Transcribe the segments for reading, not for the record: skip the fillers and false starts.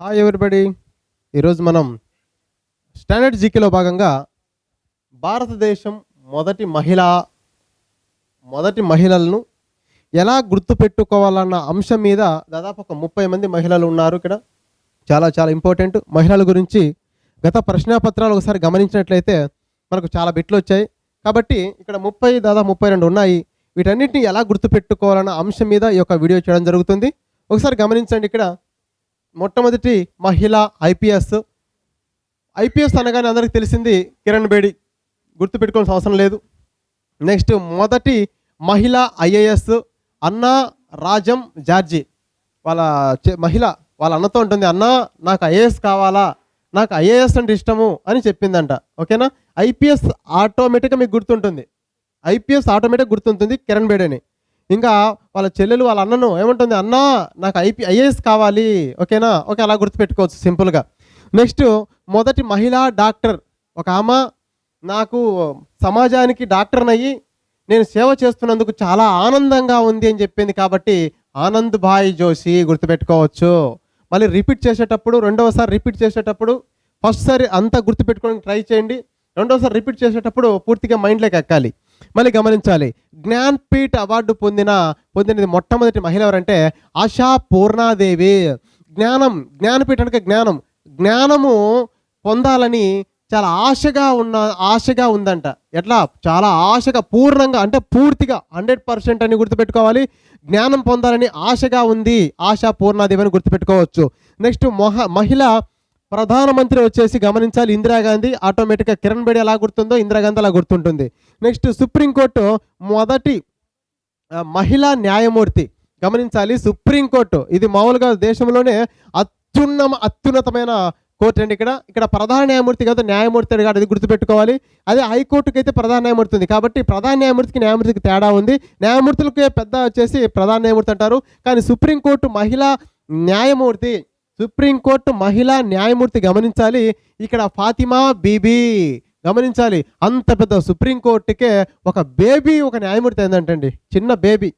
Hi everybody. ఈరోజు మనం standard జీకేలో భాగంగా భారతదేశం మొదటి మహిళలను ఎలా గుర్తుపెట్టుకోవాలన్న అంశం మీద దాదాపు ఒక 30 మంది మహిళలు ఉన్నారు ఇక్కడ. చాలా చాలా ఇంపార్టెంట్. మహిళల గురించి గత ప్రశ్నాపత్రాలు ఒకసారి గమనించినట్లయితే మనకు చాలా బిట్లు వచ్చాయి. కాబట్టి ఇక్కడ దాదాపు 32 ఉన్నాయి. వీటన్నిటిని ఎలా గుర్తుపెట్టుకోవాలన్న అంశం మీద ఈ యొక్క వీడియో చేయడం జరుగుతుంది. ఒకసారి గమనించండి. ఇక్కడ మొట్టమొదటి మహిళ ఐపీఎస్ అనగానే అందరికీ తెలిసింది కిరణ్ బేడి, గుర్తుపెట్టుకోవాల్సిన అవసరం లేదు. నెక్స్ట్ మొదటి మహిళ ఐఏఎస్ అన్నా రాజం జార్జి. వాళ్ళ అన్నతో ఉంటుంది, అన్నా నాకు ఐఏఎస్ కావాలా, నాకు ఐఏఎస్ అంటే ఇష్టము అని చెప్పిందంట. ఓకేనా. ఐపీఎస్ ఆటోమేటిక్గా మీకు గుర్తుంటుంది, కిరణ్ బేడి అని. ఇంకా వాళ్ళ చెల్లెలు వాళ్ళ అన్నను ఏమంటుంది, అన్నా నాకు ఐఏఎస్ కావాలి. ఓకేనా. ఓకే, అలా గుర్తుపెట్టుకోవచ్చు సింపుల్గా. నెక్స్ట్ మొదటి మహిళా డాక్టర్ ఒక ఆమె, నాకు సమాజానికి డాక్టర్ని అయ్యి నేను సేవ చేస్తున్నందుకు చాలా ఆనందంగా ఉంది అని చెప్పింది. కాబట్టి ఆనంద్ భాయ్ జోషి గుర్తుపెట్టుకోవచ్చు. మళ్ళీ రెండవసారి రిపీట్ చేసేటప్పుడు ఫస్ట్ సారి అంతా గుర్తుపెట్టుకోవడానికి ట్రై చేయండి. రెండవసారి రిపీట్ చేసేటప్పుడు పూర్తిగా మైండ్లోకి ఎక్కాలి. మళ్ళీ గమనించాలి, జ్ఞాన్పీఠ్ అవార్డు పొందినది మొట్టమొదటి మహిళ ఎవరంటే ఆశా పూర్ణాదేవి. జ్ఞానపీఠ అంటే జ్ఞానము పొందాలని చాలా ఆశగా ఉందంట. ఎట్లా? చాలా ఆశగా, పూర్ణంగా అంటే పూర్తిగా 100% అని గుర్తుపెట్టుకోవాలి. జ్ఞానం పొందాలని ఆశగా ఉంది, ఆశా పూర్ణాదేవి అని గుర్తుపెట్టుకోవచ్చు. నెక్స్ట్ మహిళ ప్రధానమంత్రి వచ్చేసి గమనించాలి, ఇందిరాగాంధీ. ఆటోమేటిక్గా కిరణ్ బేడి ఎలా గుర్తుందో ఇందిరాగాంధీ అలా గుర్తుంటుంది. నెక్స్ట్ సుప్రీంకోర్టు మొదటి మహిళా న్యాయమూర్తి. గమనించాలి, సుప్రీంకోర్టు ఇది మామూలుగా దేశంలోనే అత్యున్నతమైన కోర్టు అండి. ఇక్కడ ప్రధాన న్యాయమూర్తి కాదు, న్యాయమూర్తి కాదు, అది గుర్తుపెట్టుకోవాలి. అదే హైకోర్టుకి అయితే ప్రధాన న్యాయమూర్తి ఉంది. కాబట్టి ప్రధాన న్యాయమూర్తికి తేడా ఉంది. న్యాయమూర్తులకి పెద్ద వచ్చేసి ప్రధాన న్యాయమూర్తి అంటారు. కానీ సుప్రీంకోర్టు మహిళా న్యాయమూర్తి గమనించాలి. ఇక్కడ ఫాతిమా బీబీ. గమనించాలి, అంత పెద్ద సుప్రీంకోర్టుకే ఒక న్యాయమూర్తి ఏంటంటండి, చిన్న బేబీ.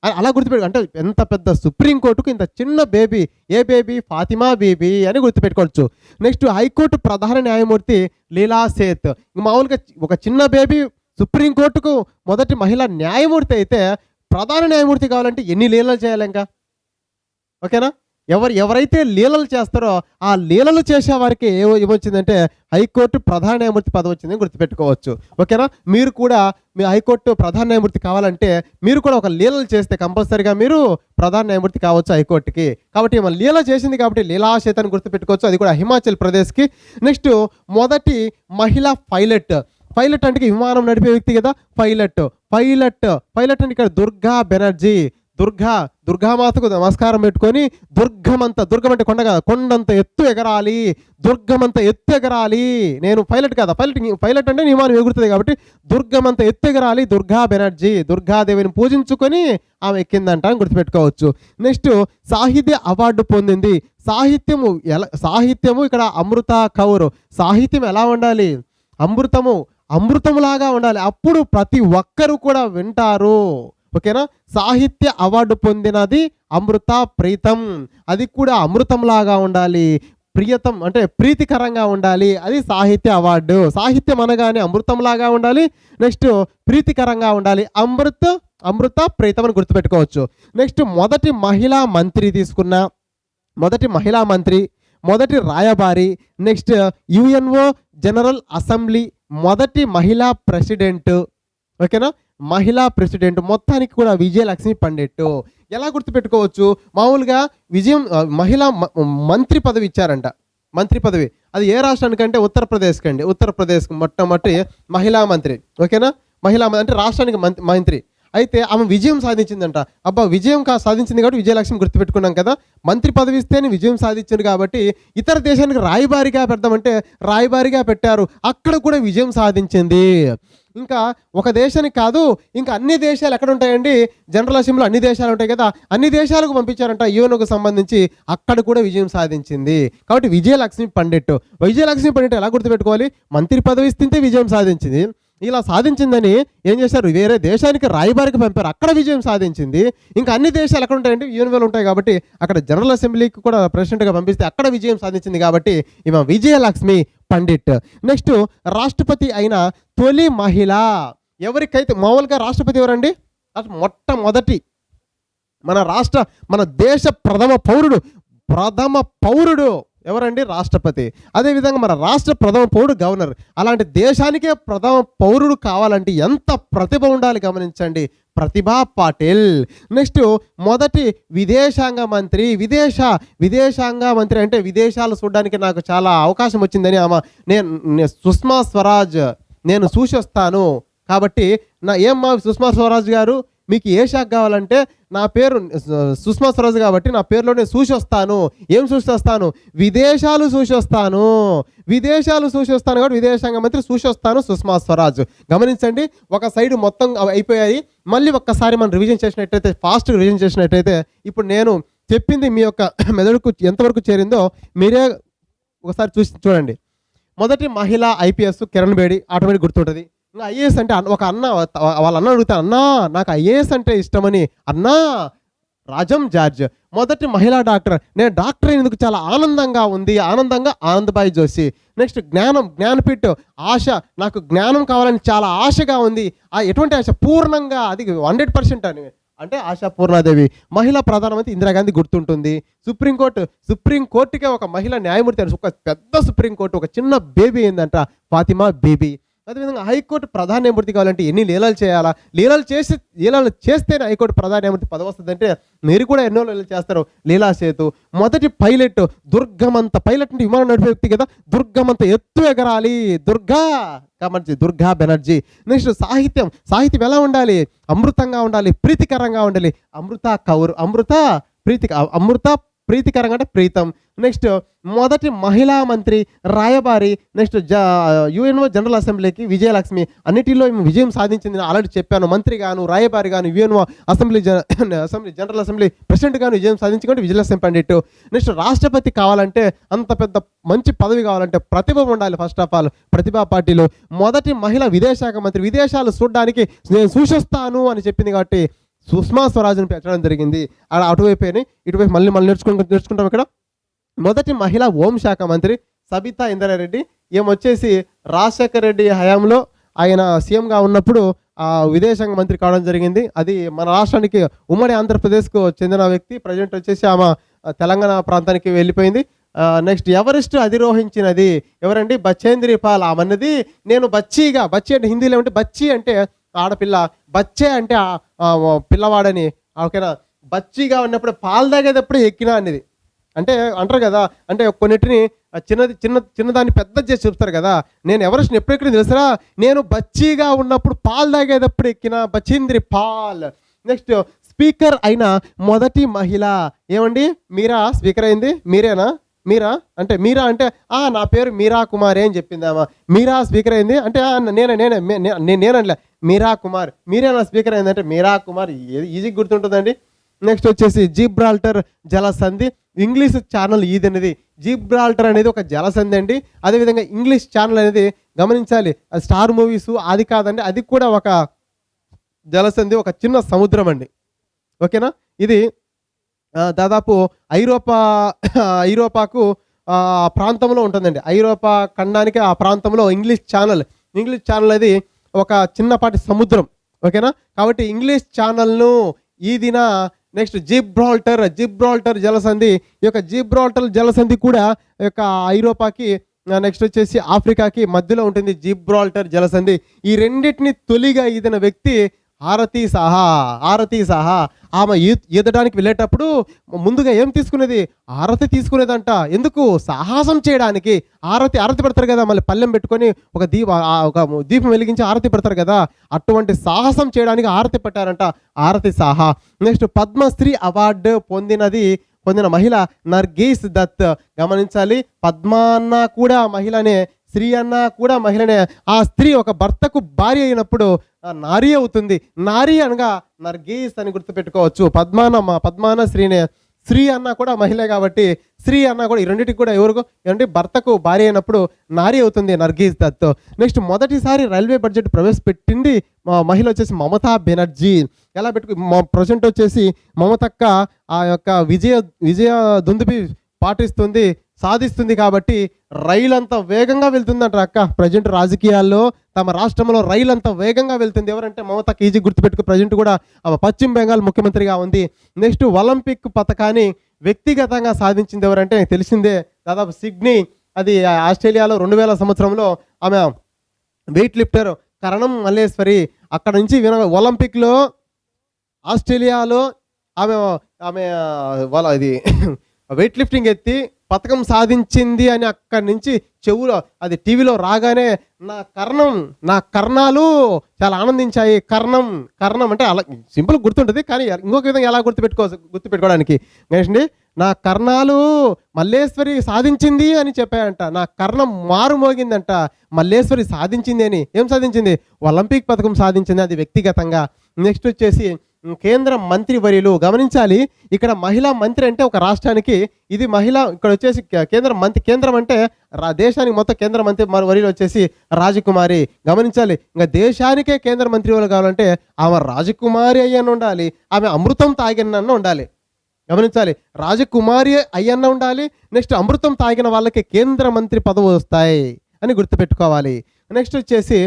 అలా గుర్తుపెట్టు, అంటే ఎంత పెద్ద సుప్రీంకోర్టుకు ఇంత చిన్న బేబీ. ఏ బేబీ? ఫాతిమా బీబీ అని గుర్తుపెట్టుకోవచ్చు. నెక్స్ట్ హైకోర్టు ప్రధాన న్యాయమూర్తి లీలా సేత్. మామూలుగా ఒక చిన్న బేబీ సుప్రీంకోర్టుకు మొదటి మహిళా న్యాయమూర్తి అయితే ప్రధాన న్యాయమూర్తి కావాలంటే ఎన్ని లీలలు చేయాలి ఇంకా. ఓకేనా. ఎవరైతే లీలలు చేస్తారో ఆ లీలలు చేసే వారికి ఏమొచ్చిందంటే హైకోర్టు ప్రధాన న్యాయమూర్తి పదవి వచ్చిందని గుర్తుపెట్టుకోవచ్చు. ఓకేనా. మీరు కూడా మీ హైకోర్టు ప్రధాన న్యాయమూర్తి కావాలంటే మీరు కూడా ఒక లీలలు చేస్తే కంపల్సరీగా మీరు ప్రధాన న్యాయమూర్తి కావచ్చు హైకోర్టుకి. కాబట్టి మన లీల చేసింది కాబట్టి లీలాశేతని గుర్తుపెట్టుకోవచ్చు, అది కూడా హిమాచల్ ప్రదేశ్కి. నెక్స్ట్ మొదటి మహిళా పైలట్ అంటే విమానం నడిపే వ్యక్తి కదా, పైలట్ అంటే ఇక్కడ దుర్గా బెనర్జీ. దుర్గామాతకు నమస్కారం పెట్టుకొని దుర్గం అంటే కొండ కదా, కొండంత ఎత్తు ఎగరాలి. నేను పైలట్ అంటే విమానం ఎగురుతుంది కాబట్టి దుర్గమంత ఎత్తు ఎగరాలి. దుర్గా బెనర్జీ దుర్గాదేవిని పూజించుకొని ఆమె ఎక్కిందంట అని గుర్తుపెట్టుకోవచ్చు. నెక్స్ట్ సాహిత్య అవార్డు పొందింది. సాహిత్యము ఇక్కడ అమృత కౌర్. సాహిత్యం ఎలా ఉండాలి? అమృతములాగా ఉండాలి. అప్పుడు ప్రతి ఒక్కరు కూడా వింటారు. ఓకేనా. సాహిత్య అవార్డు పొందినది అమృత ప్రీతం. అది కూడా అమృతంలాగా ఉండాలి. ప్రియతం అంటే ప్రీతికరంగా ఉండాలి. అది సాహిత్య అవార్డు. సాహిత్యం అనగానే అమృతంలాగా ఉండాలి. నెక్స్ట్ ప్రీతికరంగా ఉండాలి. అమృత ప్రీతం అని గుర్తుపెట్టుకోవచ్చు. నెక్స్ట్ మొదటి మహిళా మంత్రి, మొదటి రాయబారి. నెక్స్ట్ యుఎన్ఓ జనరల్ అసెంబ్లీ, మొదటి మహిళా ప్రెసిడెంట్. ఓకేనా. మహిళా ప్రెసిడెంట్ మొత్తానికి కూడా విజయలక్ష్మి పండిట్. ఎలా గుర్తుపెట్టుకోవచ్చు? మామూలుగా మహిళా మంత్రి పదవి ఇచ్చారంట. మంత్రి పదవి అది ఏ రాష్ట్రానికంటే ఉత్తరప్రదేశ్ మొట్టమొదటి మహిళా మంత్రి. ఓకేనా. మహిళా అంటే రాష్ట్రానికి మంత్రి. అయితే ఆమె విజయం సాధించిందంట. విజయం సాధించింది కాబట్టి విజయలక్ష్మి గుర్తుపెట్టుకున్నాం కదా. మంత్రి పదవి ఇస్తేనే విజయం సాధించింది కాబట్టి ఇతర దేశానికి రాయబారిగా పెడదామంటే రాయబారిగా పెట్టారు. అక్కడ కూడా విజయం సాధించింది. ఇంకా ఒక దేశానికి కాదు, ఇంకా అన్ని దేశాలు ఎక్కడ ఉంటాయండి? జనరల్ అసెంబ్లీలో అన్ని దేశాలు ఉంటాయి కదా, అన్ని దేశాలకు పంపించారంట యుఎన్ఓకు సంబంధించి. అక్కడ కూడా విజయం సాధించింది. కాబట్టి విజయలక్ష్మి పండిట్ ఎలా గుర్తుపెట్టుకోవాలి? మంత్రి పదవి ఇస్తే విజయం సాధించింది. ఇలా సాధించిందని ఏం చేశారు, వేరే దేశానికి రాయబారికి పంపారు, అక్కడ విజయం సాధించింది. ఇంకా అన్ని దేశాలు ఎక్కడ ఉంటాయంటే యూనివర్లు ఉంటాయి కాబట్టి అక్కడ జనరల్ అసెంబ్లీకి కూడా ప్రెసిడెంట్గా పంపిస్తే అక్కడ విజయం సాధించింది కాబట్టి ఈమె విజయలక్ష్మి పండిట్. నెక్స్ట్ రాష్ట్రపతి అయిన తొలి మహిళ ఎవరికైతే, మామూలుగా రాష్ట్రపతి ఎవరండి, మొట్టమొదటి మన దేశ ప్రథమ పౌరుడు ఎవరండి, రాష్ట్రపతి. అదేవిధంగా మన రాష్ట్ర ప్రథమ పౌరుడు గవర్నర్. అలాంటి దేశానికే ప్రథమ పౌరుడు కావాలంటే ఎంత ప్రతిభ ఉండాలి గమనించండి, ప్రతిభా పాటిల్. నెక్స్ట్ మొదటి విదేశాంగ మంత్రి. విదేశాంగ మంత్రి అంటే విదేశాలు చూడడానికి నాకు చాలా అవకాశం వచ్చిందని ఆమె, నేను సుష్మా స్వరాజ్ నేను చూసి వస్తాను కాబట్టి ఏమ్మా సుష్మా స్వరాజ్ గారు మీకు ఏ శాఖ కావాలంటే నా పేరు సుష్మా స్వరాజ్ కాబట్టి నా పేరులో నేను చూసి వస్తాను. ఏం చూసి వస్తాను, విదేశాలు చూసి వస్తాను కాబట్టి విదేశాంగ మంత్రి చూసి వస్తాను సుష్మా స్వరాజ్. గమనించండి, ఒక సైడ్ మొత్తం అయిపోయాయి. మళ్ళీ ఒక్కసారి మనం రివిజన్ చేసినట్టయితే, ఫాస్ట్గా రివిజన్ చేసినట్టయితే ఇప్పుడు నేను చెప్పింది మీ యొక్క మెదడుకు ఎంతవరకు చేరిందో మీరే ఒకసారి చూడండి. మొదటి మహిళా ఐపీఎస్ కిరణ్ బేడి, ఆటోమేటిక్ గుర్తుంటుంది. ఇంకా ఐఏఎస్ అంటే ఒక అన్న, వాళ్ళ అన్న అడుగుతా, అన్నా నాకు ఐఏఎస్ అంటే ఇష్టమని, అన్నా రాజం జార్జ్. మొదటి మహిళా డాక్టర్, నేను డాక్టర్ అయినందుకు చాలా ఆనందబాయి జోషి. నెక్స్ట్ జ్ఞానపీఠ్, ఆశ, నాకు జ్ఞానం కావాలని చాలా ఆశగా ఉంది. ఎటువంటి ఆశ, పూర్ణంగా, అది 100% అని అంటే ఆశా పూర్ణాదేవి. మహిళా ప్రధానమంత్రి ఇందిరాగాంధీ గుర్తుంటుంది. సుప్రీంకోర్టుకే ఒక మహిళా న్యాయమూర్తి, ఒక పెద్ద సుప్రీంకోర్టు, ఒక చిన్న బేబీ ఏందంట, ఫాతిమా బేబీ. అదేవిధంగా హైకోర్టు ప్రధాన న్యాయమూర్తి కావాలంటే ఎన్ని లీలాలు చేయాలా, లీలాలు చేస్తేనే హైకోర్టు ప్రధాన న్యాయమూర్తి పదవి వస్తుందంటే మీరు కూడా ఎన్నో లీలలు చేస్తారు. లీలా సేతు. మొదటి పైలట్, దుర్గమంత పైలట్ అంటే విమానం నడిపే వ్యక్తి కదా, దుర్గమంత ఎత్తు ఎగరాలి, దుర్గా బెనర్జీ. నెక్స్ట్ సాహిత్యం ఎలా ఉండాలి, అమృతంగా ఉండాలి, ప్రీతికరంగా ఉండాలి. అమృత ప్రీతికరంగా అంటే ప్రీతం. నెక్స్ట్ మొదటి మహిళా మంత్రి, రాయబారి. నెక్స్ట్ యుఎన్ఓ జనరల్ అసెంబ్లీకి విజయలక్ష్మి. అన్నిటిలో విజయం సాధించింది ఆల్రెడీ చెప్పాను. మంత్రి గాను, రాయబారి గాను, యుఎన్ఓ జనరల్ అసెంబ్లీ ప్రెసిడెంట్ గాను విజయం సాధించుకుంటే విజయలక్ష్మి పండిట్. నెక్స్ట్ రాష్ట్రపతి కావాలంటే, అంత పెద్ద మంచి పదవి కావాలంటే ప్రతిభ ఉండాలి. ఫస్ట్ ఆఫ్ ఆల్ ప్రతిభా పాటిల్. మొదటి మహిళ విదేశాంగ మంత్రి, విదేశాలు చూడడానికి నేను సూచిస్తాను అని చెప్పింది కాబట్టి సుష్మా స్వరాజ్ని పెట్టడం జరిగింది. అలా అటువైపు ఇటువైపు మళ్ళీ నేర్చుకుంటాం. ఇక్కడ మొదటి మహిళా హోంశాఖ మంత్రి సబితా ఇంద్రారెడ్డి. ఏమొచ్చేసి రాజశేఖర రెడ్డి హయాంలో ఆయన సీఎంగా ఉన్నప్పుడు విదేశాంగ మంత్రి కావడం జరిగింది. అది మన రాష్ట్రానికి, ఉమ్మడి ఆంధ్రప్రదేశ్కు చెందిన వ్యక్తి. ప్రజెంట్ వచ్చేసి ఆమె తెలంగాణ ప్రాంతానికి వెళ్ళిపోయింది. నెక్స్ట్ ఎవరెస్ట్ అధిరోహించినది ఎవరండి, బచ్చేంద్రి పాల్. ఆమెన్నది నేను బచ్చి అంటే హిందీలో ఏమంటే, బచ్చి అంటే ఆడపిల్ల, బచ్చే అంటే పిల్లవాడని. ఓకేనా, బచ్చిగా ఉన్నప్పుడు పాలు తాగేటప్పుడు ఎక్కినా అనేది అంటే అంటారు కదా, అంటే కొన్నిటిని చిన్నదాన్ని పెద్ద చేసి చూపుతారు కదా. నేను ఎవరెస్ట్ ఎప్పుడు ఎక్కిన తెలుసా, నేను బచ్చిగా ఉన్నప్పుడు పాలు తాగేటప్పుడు ఎక్కిన, బచ్చేంద్రి పాల్. నెక్స్ట్ స్పీకర్ అయిన మొదటి మహిళ ఏమండి, మీరా స్పీకర్ అయింది. మీరా అంటే నా పేరు మీరా కుమారి అని చెప్పింది ఆమె. మీరా స్పీకర్ అయింది అంటే నేనలే, మీరా కుమార్. మీరేనా స్పీకర్ అయింది అంటే మీరా కుమార్. ఈజీ గుర్తుంటుందండి. నెక్స్ట్ వచ్చేసి జిబ్రాల్టర్ జలసంధి. ఇంగ్లీష్ ఛానల్ ఇది అనేది, జిబ్రాల్టర్ అనేది ఒక జలసంధి అండి. అదేవిధంగా ఇంగ్లీష్ ఛానల్ అనేది గమనించాలి, అది స్టార్ మూవీస్ అది కాదండి, అది కూడా ఒక జలసంధి, ఒక చిన్న సముద్రం అండి. ఓకేనా, ఇది దాదాపు ఐరోపాకు ప్రాంతంలో ఉంటుందండి. ఐరోపా ఖండానికి ఆ ప్రాంతంలో ఇంగ్లీష్ ఛానల్ అది ఒక చిన్నపాటి సముద్రం. ఓకేనా, కాబట్టి ఇంగ్లీష్ ఛానల్ను ఈ దిన. నెక్స్ట్ జిబ్రాల్టర్ జలసంధి. ఈ యొక్క జిబ్రాల్టర్ జలసంధి కూడా ఈ యొక్క ఐరోపాకి, నెక్స్ట్ వచ్చేసి ఆఫ్రికాకి మధ్యలో ఉంటుంది జిబ్రాల్టర్ జలసంధి. ఈ రెండింటిని తొలిగా ఈదిన వ్యక్తి ఆరతి సాహా. ఆమె ఈదడానికి వెళ్ళేటప్పుడు ముందుగా ఏం తీసుకునేది, ఆరతి తీసుకునేదంట. ఎందుకు, సాహసం చేయడానికి. ఆరతి పెడతారు కదా, మళ్ళీ పల్లెం పెట్టుకొని ఒక దీపం వెలిగించి ఆరతి పెడతారు కదా, అటువంటి సాహసం చేయడానికి ఆరతి పెట్టారంట, ఆరతి సాహా. నెక్స్ట్ పద్మశ్రీ అవార్డు పొందిన మహిళ నర్గీస్ దత్. గమనించాలి, పద్మాన్న కూడా మహిళనే, స్త్రీ అన్న కూడా మహిళనే. ఆ స్త్రీ ఒక భర్తకు భార్య అయినప్పుడు నారీ అవుతుంది. నారీ అనగా నర్గీస్ అని గుర్తుపెట్టుకోవచ్చు. పద్మాన శ్రీనే. స్త్రీ అన్నా కూడా మహిళే కాబట్టి స్త్రీ అన్నా కూడా ఈ రెండింటికి కూడా ఎవరికో ఏంటంటే భర్తకు భార్య అయినప్పుడు నారి అవుతుంది నర్గీస్ దత్. నెక్స్ట్ మొదటిసారి రైల్వే బడ్జెట్ ప్రవేశపెట్టింది మహిళ వచ్చేసి మమతా బెనర్జీ. ఎలా ప్రజెంట్ వచ్చేసి మమతక్క ఆ యొక్క విజయ దుందుబి పాటిస్తుంది, సాధిస్తుంది కాబట్టి రైలు అంత వేగంగా వెళ్తుందంట అక్క. ప్రజెంట్ రాజకీయాల్లో తమ రాష్ట్రంలో రైలు అంత వేగంగా వెళ్తుంది ఎవరంటే మమతకి. ఈజీ గుర్తుపెట్టుకు. ప్రజెంట్ కూడా పశ్చిమ బెంగాల్ ముఖ్యమంత్రిగా ఉంది. నెక్స్ట్ ఒలింపిక్ పథకాన్ని వ్యక్తిగతంగా సాధించింది ఎవరంటే తెలిసిందే, దాదాపు సిడ్నీ, అది ఆస్ట్రేలియాలో 2000 సంవత్సరంలో ఆమె వెయిట్ లిఫ్టర్ కరణం మల్లేశ్వరి. అక్కడ నుంచి ఒలింపిక్లో ఆస్ట్రేలియాలో ఆమె ఆమె వాళ్ళ ఇది వెయిట్ లిఫ్టింగ్ ఎత్తి పథకం సాధించింది అని అక్కడి నుంచి చెవులో అది టీవీలో రాగానే నా కర్ణాలు చాలా ఆనందించాయి. కర్ణం అంటే అలా సింపుల్ గుర్తుంటుంది, కానీ ఇంకొక విధంగా ఎలా గుర్తుపెట్టుకోవడానికి గణేష్ండి, నా కర్ణాలు మల్లేశ్వరి సాధించింది అని చెప్పాయంట. నా కర్ణం మారు మోగిందంట మల్లేశ్వరి సాధించింది అని. ఏం సాధించింది? ఒలింపిక్ పథకం సాధించింది, అది వ్యక్తిగతంగా. నెక్స్ట్ వచ్చేసి కేంద్ర మంత్రి వర్యులు. గమనించాలి, ఇక్కడ మహిళా మంత్రి అంటే ఒక రాష్ట్రానికి, ఇది మహిళ. ఇక్కడ వచ్చేసి కేంద్రం అంటే దేశానికి మొత్తం కేంద్ర మంత్రి వర్యులు వచ్చేసి రాజకుమారి. గమనించాలి, ఇంకా దేశానికే కేంద్ర మంత్రి వాళ్ళు కావాలంటే ఆమె రాజకుమారి అయ్యన్న ఉండాలి, ఆమె అమృతం తాగిన ఉండాలి. గమనించాలి, రాజకుమారి అయ్యన్న ఉండాలి. నెక్స్ట్ అమృతం తాగిన వాళ్ళకి కేంద్ర మంత్రి పదవి వస్తాయి అని గుర్తుపెట్టుకోవాలి. నెక్స్ట్ వచ్చేసి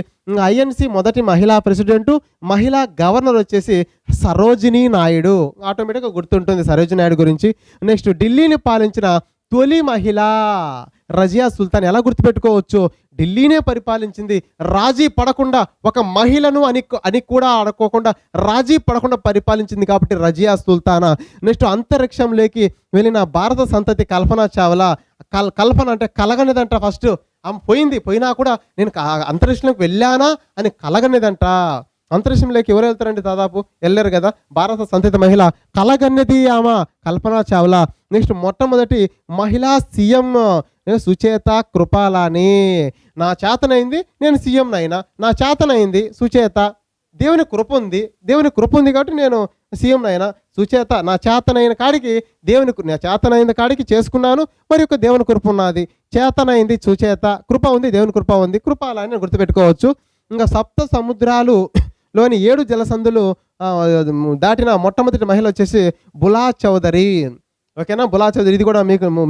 ఐఎన్సి మొదటి మహిళా ప్రెసిడెంటు, మహిళా గవర్నర్ వచ్చేసి సరోజినీ నాయుడు. ఆటోమేటిక్గా గుర్తుంటుంది సరోజినీ నాయుడు గురించి. నెక్స్ట్ ఢిల్లీని పాలించిన తొలి మహిళ రజియా సుల్తాన్. ఎలా గుర్తుపెట్టుకోవచ్చు? ఢిల్లీనే పరిపాలించింది, రాజీ పడకుండా, ఒక మహిళను అని కూడా అనుకోకుండా రాజీ పడకుండా పరిపాలించింది కాబట్టి రజియా సుల్తానా. నెక్స్ట్ అంతరిక్షంలోకి వెళ్ళిన భారత సంతతి కల్పన చావ్లా. కల్పన అంటే కలగనిదంట. ఫస్ట్ ఆమె పోయినా కూడా నేను అంతరిక్షంలోకి వెళ్ళానా అని కలగనిదంట. అంతరిక్షంలోకి ఎవరు వెళ్తారండి? దాదాపు వెళ్ళారు కదా. భారత సంతతి మహిళ కలగన్నది ఆమె కల్పన చావ్లా. నెక్స్ట్ మొట్టమొదటి మహిళా సీఎం సుచేత కృపాలాని. నా చేతనైంది నేను సీఎం అయినా, నా చేతనైంది సుచేత. దేవుని కృప ఉంది కాబట్టి నేను సీఎం అయినా. సుచేత నా చేతనైన కాడికి నా చేతనైన కాడికి చేసుకున్నాను, మరి యొక్క దేవుని కృప ఉన్నది. చేతనైంది సుచేత, కృప ఉంది, దేవుని కృప ఉంది, కృపాలని గుర్తుపెట్టుకోవచ్చు. ఇంకా సప్త సముద్రాలులోని 7 జలసంధులు దాటిన మొట్టమొదటి మహిళ వచ్చేసి బులా చౌదరి. ఓకేనా, బులా చౌదరి. ఇది కూడా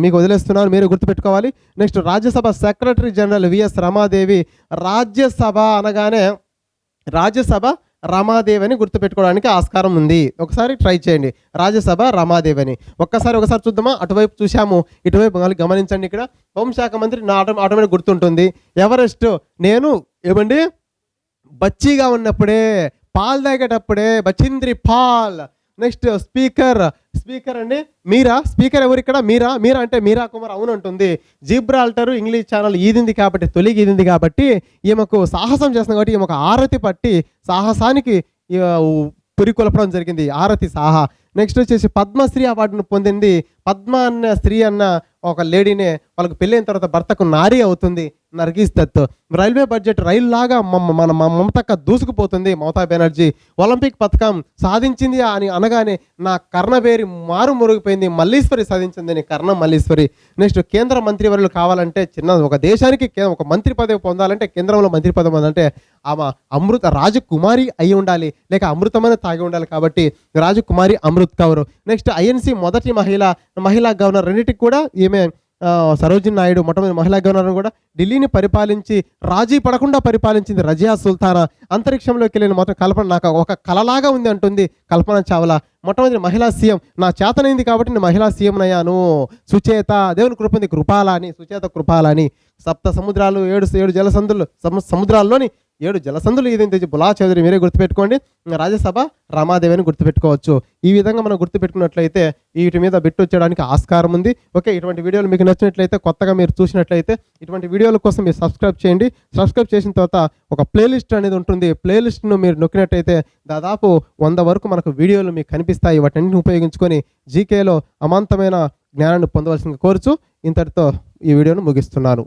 మీకు వదిలేస్తున్నాను, మీరు గుర్తుపెట్టుకోవాలి. Next Rajya Sabha secretary general V S Ramadevi. Rajya Sabha అనగానే రాజ్యసభ రమాదేవి అని గుర్తుపెట్టుకోవడానికి ఆస్కారం ఉంది. ఒకసారి ట్రై చేయండి, రాజ్యసభ రమాదేవి అని. ఒకసారి చూద్దామా? అటువైపు చూసాము, ఇటువైపు గమనించండి. ఇక్కడ హోంశాఖ మంత్రి నా ఆటోమేటిక్ గుర్తుంటుంది. ఎవరెస్ట్ నేను ఏమండి బచ్చిగా ఉన్నప్పుడే, పాలు తాగేటప్పుడే, బచింద్రి పాల్. నెక్స్ట్ స్పీకర్ అండి మీరా. స్పీకర్ ఎవరు ఇక్కడ? మీరా అంటే మీరా కుమార్ అవును అంటుంది. జిబ్రాల్టర్ ఇంగ్లీష్ ఛానల్ ఈదింది కాబట్టి, తొలిగి ఈదింది కాబట్టి ఈమెకు సాహసం చేస్తుంది కాబట్టి ఈమెకు ఆరతి పట్టి సాహసానికి పురికొల్పడం జరిగింది, ఆరతి సాహా. నెక్స్ట్ వచ్చేసి పద్మశ్రీ అవార్డును పొందింది పద్మ అన్న స్త్రీ అన్న ఒక లేడీనే. వాళ్ళకి పెళ్ళైన తర్వాత భర్తకు నారీ అవుతుంది, నర్గీస్ దత్. రైల్వే బడ్జెట్ రైలు లాగా మన మమతక్క దూసుకుపోతుంది మమతా బెనర్జీ. ఒలింపిక్ పథకం సాధించింది అని అనగానే నా కర్ణవేరి మారు మురిగిపోయింది, మల్లీశ్వరి సాధించింది కర్ణం మల్లీశ్వరి. నెక్స్ట్ కేంద్ర మంత్రి వర్యులు కావాలంటే ఒక దేశానికి ఒక మంత్రి పదవి పొందాలంటే, కేంద్రంలో మంత్రి పదవి పొందాలంటే ఆమె రాజకుమారి అయి ఉండాలి, లేక అమృతమైన తాగి ఉండాలి. కాబట్టి రాజకుమారి అమృత్ కౌర్. నెక్స్ట్ ఐఎన్సి మొదటి మహిళా గవర్నర్. రెండింటికి కూడా ఈమె సరోజినీ నాయుడు. మొట్టమొదటి మహిళా గవర్నర్ కూడా ఢిల్లీని పరిపాలించి రాజీ పడకుండా పరిపాలించింది రజియా సుల్తానా. అంతరిక్షంలోకి వెళ్ళిన మొత్తం కల్పన నాకు ఒక కలలాగా ఉంది అంటుంది కల్పన చావ్లా. మొట్టమొదటి మహిళా సీఎం. నా చేతనైంది కాబట్టి నేను మహిళా సీఎం అయ్యాను. సుచేత దేవుని కృపంది, కృపాలని, సుచేత కృపాలని. సప్త సముద్రాలు 7 జలసంధులు, సముద్రాల్లోని 7 జలసంధులు ఇది బులా చౌదరి. మీరే గుర్తుపెట్టుకోండి. రాజ్యసభ రమాదేవి అని గుర్తుపెట్టుకోవచ్చు. ఈ విధంగా మనం గుర్తుపెట్టుకున్నట్లయితే వీటి మీద బిట్టు వచ్చేయడానికి ఆస్కారం ఉంది. ఓకే, ఇటువంటి వీడియోలు మీకు నచ్చినట్లయితే, కొత్తగా మీరు చూసినట్లయితే ఇటువంటి వీడియోల కోసం మీరు సబ్స్క్రైబ్ చేయండి. సబ్స్క్రైబ్ చేసిన తర్వాత ఒక ప్లేలిస్ట్ అనేది ఉంటుంది. ప్లేలిస్ట్ను మీరు నొక్కినట్లయితే దాదాపు 100 వరకు మనకు వీడియోలు మీకు కనిపిస్తాయి. వాటన్నిటిని ఉపయోగించుకొని జీకేలో అమాంతమైన జ్ఞానాన్ని పొందవలసిందిగా కోరుచు ఇంతటితో ఈ వీడియోను ముగిస్తున్నాను.